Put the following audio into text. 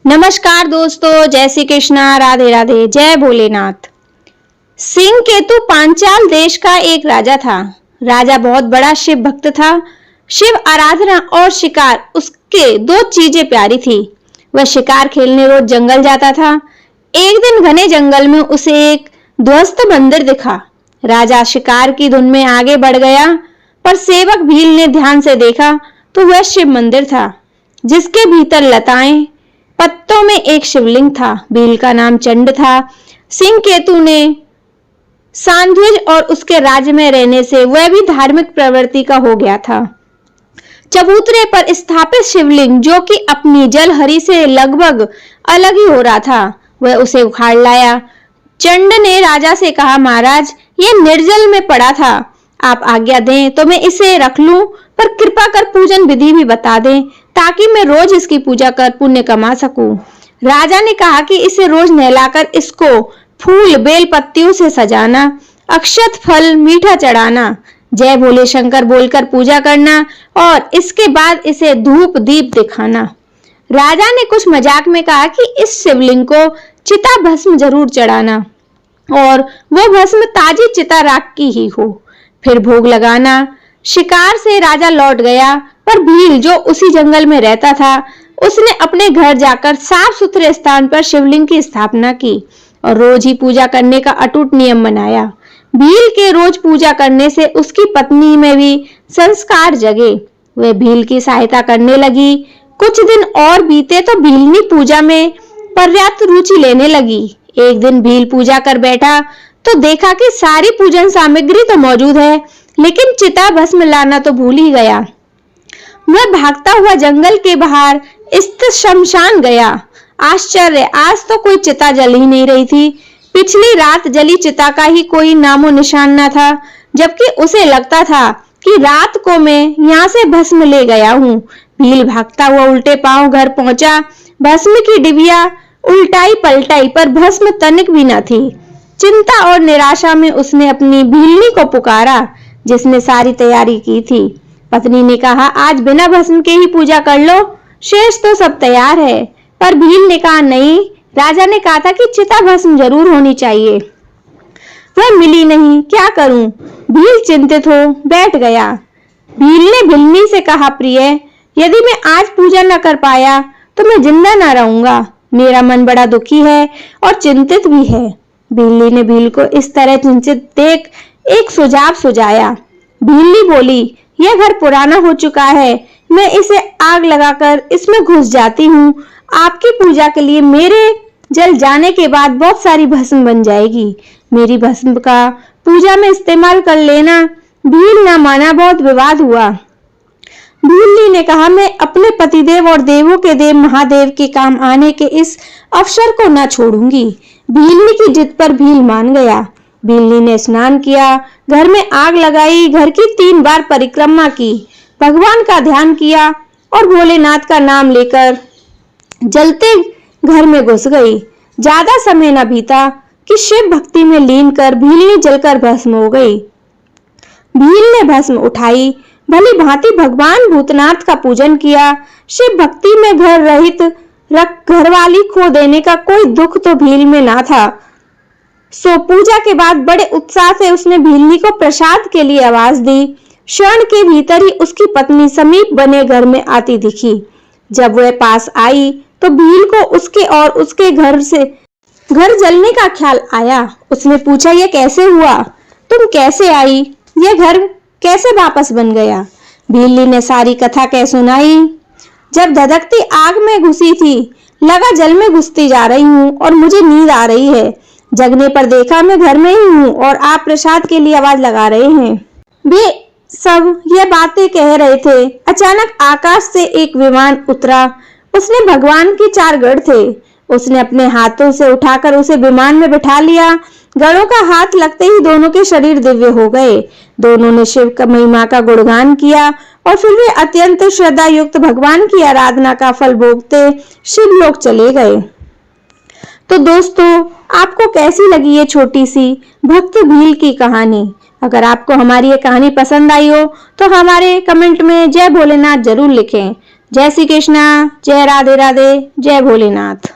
नमस्कार दोस्तों, जय श्री कृष्णा, राधे राधे, जय भोलेनाथ। सिंह केतु पांचाल देश का एक राजा था। राजा बहुत बड़ा शिव भक्त था। शिव आराधना और शिकार उसके दो चीजें प्यारी थी। वह शिकार खेलने रोज जंगल जाता था। एक दिन घने जंगल में उसे एक ध्वस्त मंदिर दिखा। राजा शिकार की धुन में आगे बढ़ गया, पर सेवक भील ने ध्यान से देखा तो वह शिव मंदिर था, जिसके भीतर लताएं पत्तों में एक शिवलिंग था। भील का नाम चंड था। सिंह केतु ने सांध्विज और उसके राज्य में रहने से वह भी धार्मिक प्रवृत्ति का हो गया था। चबूतरे पर स्थापित शिवलिंग, जो कि अपनी जलहरी से लगभग अलग ही हो रहा था, वह उसे उखाड़ लाया। चंड ने राजा से कहा, महाराज, यह निर्जल में पड़ा था। आप आज्ञा दें तो मैं इसे रख लूं, पर कृपा कर पूजन विधि भी बता दें, ताकि मैं रोज इसकी पूजा कर पुण्य कमा सकूं। राजा ने कहा कि इसे रोज नहलाकर इसको फूल बेल पत्तियों से सजाना, अक्षत फल मीठा चढ़ाना, जय भोले शंकर बोलकर पूजा करना और इसके बाद इसे धूप दीप दिखाना। राजा ने कुछ मजाक में कहा कि इस शिवलिंग को चिता भस्म जरूर चढ़ाना और वो भस्म ताजी चिता राख की ही हो, फिर भोग लगाना। शिकार से राजा लौट गया, पर भील, जो उसी जंगल में रहता था, उसने अपने घर जाकर साफ सुथरे स्थान पर शिवलिंग की स्थापना की और रोज ही पूजा करने का अटूट नियम बनाया। भील के रोज पूजा करने से उसकी पत्नी में भी संस्कार जगे। वह भील की सहायता करने लगी। कुछ दिन और बीते तो भीलनी पूजा में पर्याप्त रुचि लेने लगी। एक दिन भील पूजा कर बैठा तो देखा कि सारी पूजन सामग्री तो मौजूद है, लेकिन चिता भस्म लाना तो भूल ही गया। वह भागता हुआ जंगल के बाहर स्थित शमशान गया। आश्चर्य, आज तो कोई चिता जल ही नहीं रही थी। पिछली रात जली चिता का ही कोई नामो निशान न था, जबकि उसे लगता था कि रात को मैं यहाँ से भस्म ले गया हूँ। भील भागता हुआ उल्टे पांव घर पहुंचा। भस्म की डिबिया उल्टाई पलटाई, पर भस्म तनिक भी न थी। चिंता और निराशा में उसने अपनी भीलनी को पुकारा, जिसने सारी तैयारी की थी। पत्नी ने कहा, आज बिना भस्म के ही पूजा कर लो, शेष तो सब तैयार है। पर भील ने कहा, नहीं, राजा ने कहा था कि चिता भस्म जरूर होनी चाहिए। वह मिली नहीं, क्या करूं? भील चिंतित हो बैठ गया। भील ने भिलनी से कहा, प्रिय, यदि मैं आज पूजा न कर पाया तो मैं जिंदा न रहूंगा। मेरा मन बड़ा दुखी है और चिंतित भी है। भीलनी ने भील को इस तरह चिंतित देख एक सुझाव सुझाया। भीलनी बोली, यह घर पुराना हो चुका है, मैं इसे आग लगाकर इसमें घुस जाती हूँ। आपकी पूजा के लिए मेरे जल जाने के बाद बहुत सारी भस्म बन जाएगी। मेरी भस्म का पूजा में इस्तेमाल कर लेना। भील ना माना, बहुत विवाद हुआ। भीलनी ने कहा, मैं अपने पतिदेव और देवों के देव महादेव के काम आने के इस अवसर को न छोड़ूंगी। भीलनी की जिद पर भील मान गया। भीलनी ने स्नान किया, घर में आग लगाई, घर की 3 बार परिक्रमा की, भगवान का ध्यान किया और भोलेनाथ का नाम लेकर जलते घर में घुस गई। ज्यादा समय न बीता कि शिव भक्ति में लीन कर भीलनी जलकर भस्म हो गई। भील ने भस्म उठाई, भली भांति भगवान भूतनाथ का पूजन किया। शिव भक्ति में घर रहित घरवाली खो देने का कोई दुख तो भील में ना था। सो पूजा के बाद बड़े उत्साह से उसने भीलनी को प्रसाद के लिए आवाज दी। क्षण के भीतर ही उसकी पत्नी समीप बने घर में आती दिखी। जब वह पास आई तो भील को उसके और उसके घर जलने का ख्याल आया। उसने पूछा, यह कैसे हुआ? तुम कैसे आई? यह घर कैसे वापस बन गया? भीलनी ने सारी कथा कह सुनाई। जब धधकती आग में घुसी थी, लगा जल में घुसती जा रही हूँ और मुझे नींद आ रही है। जगने पर देखा मैं घर में ही हूँ और आप प्रसाद के लिए आवाज लगा रहे हैं। वे सब यह बातें कह रहे थे। अचानक आकाश से एक विमान उतरा। उसने भगवान के 4 गढ़ थे। उसने अपने हाथों से उठाकर उसे विमान में बिठा लिया। गढ़ों का हाथ लगते ही दोनों के शरीर दिव्य हो गए। दोनों ने शिव का महिमा का गुणगान किया और फिर वे अत्यंत श्रद्धा युक्त भगवान की आराधना का फल भोगते शिवलोक चले गए। तो दोस्तों, आपको कैसी लगी ये छोटी सी भक्त भील की कहानी? अगर आपको हमारी ये कहानी पसंद आई हो तो हमारे कमेंट में जय भोलेनाथ जरूर लिखें। जय श्री कृष्णा, जय राधे राधे, जय भोलेनाथ।